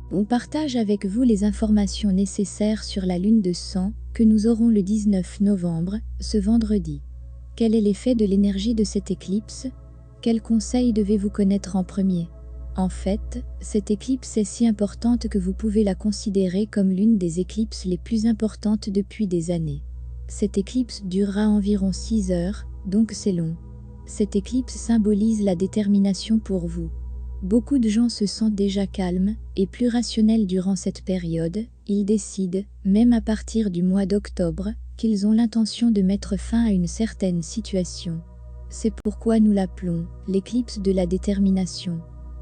On partage avec vous les informations nécessaires sur la lune de sang que nous aurons le 19 novembre, ce vendredi. Quel est l'effet de l'énergie de cette éclipse? Quels conseils devez-vous connaître en premier? En fait, cette éclipse est si importante que vous pouvez la considérer comme l'une des éclipses les plus importantes depuis des années. Cette éclipse durera environ 6 heures, donc c'est long. Cette éclipse symbolise la détermination pour vous. Beaucoup de gens se sentent déjà calmes et plus rationnels durant cette période. Ils décident, même à partir du mois d'octobre, qu'ils ont l'intention de mettre fin à une certaine situation. C'est pourquoi nous l'appelons l'éclipse de la détermination.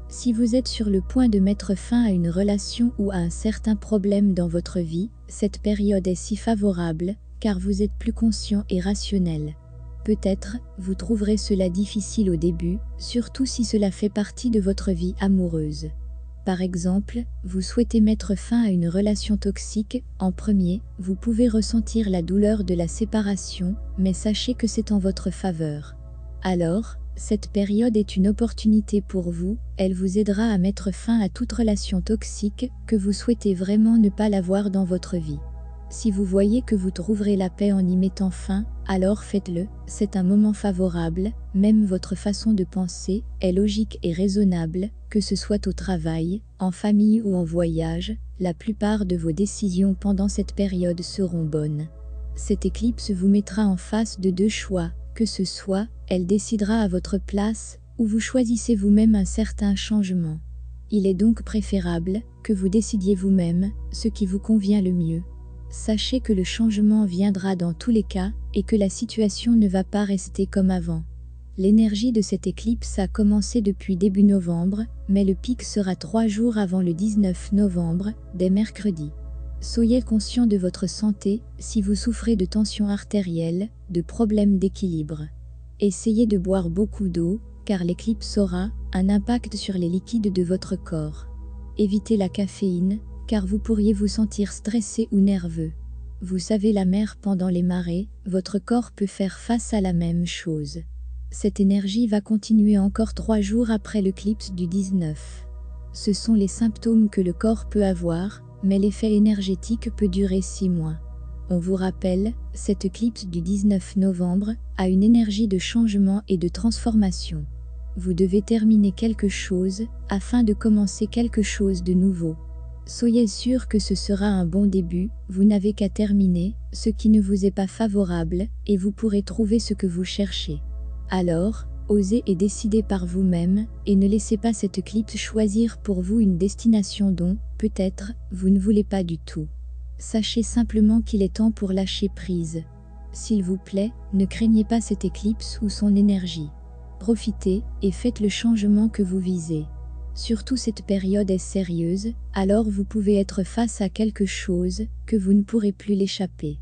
Si vous êtes sur le point de mettre fin à une relation ou à un certain problème dans votre vie, cette période est si favorable, car vous êtes plus conscient et rationnel. Peut-être, vous trouverez cela difficile au début, surtout si cela fait partie de votre vie amoureuse. Par exemple, vous souhaitez mettre fin à une relation toxique. En premier, vous pouvez ressentir la douleur de la séparation, mais sachez que c'est en votre faveur. Alors, cette période est une opportunité pour vous, elle vous aidera à mettre fin à toute relation toxique que vous souhaitez vraiment ne pas l'avoir dans votre vie. Si vous voyez que vous trouverez la paix en y mettant fin, alors faites-le, c'est un moment favorable, même votre façon de penser est logique et raisonnable, que ce soit au travail, en famille ou en voyage, la plupart de vos décisions pendant cette période seront bonnes. Cette éclipse vous mettra en face de deux choix, que ce soit, elle décidera à votre place, ou vous choisissez vous-même un certain changement. Il est donc préférable que vous décidiez vous-même ce qui vous convient le mieux. Sachez que le changement viendra dans tous les cas et que la situation ne va pas rester comme avant. L'énergie de cette éclipse a commencé depuis début novembre, mais le pic sera 3 jours avant le 19 novembre, dès mercredi. Soyez conscient de votre santé si vous souffrez de tension artérielle, de problèmes d'équilibre. Essayez de boire beaucoup d'eau, car l'éclipse aura un impact sur les liquides de votre corps. Évitez la caféine, car vous pourriez vous sentir stressé ou nerveux. Vous savez, la mer pendant les marées, votre corps peut faire face à la même chose. Cette énergie va continuer encore 3 jours après l'éclipse du 19. Ce sont les symptômes que le corps peut avoir, mais l'effet énergétique peut durer 6 mois. On vous rappelle, cette éclipse du 19 novembre a une énergie de changement et de transformation. Vous devez terminer quelque chose afin de commencer quelque chose de nouveau. Soyez sûr que ce sera un bon début, vous n'avez qu'à terminer ce qui ne vous est pas favorable et vous pourrez trouver ce que vous cherchez. Alors, osez et décidez par vous-même et ne laissez pas cette éclipse choisir pour vous une destination dont, peut-être, vous ne voulez pas du tout. Sachez simplement qu'il est temps pour lâcher prise. S'il vous plaît, ne craignez pas cette éclipse ou son énergie. Profitez et faites le changement que vous visez. Surtout, cette période est sérieuse, alors vous pouvez être face à quelque chose que vous ne pourrez plus l'échapper.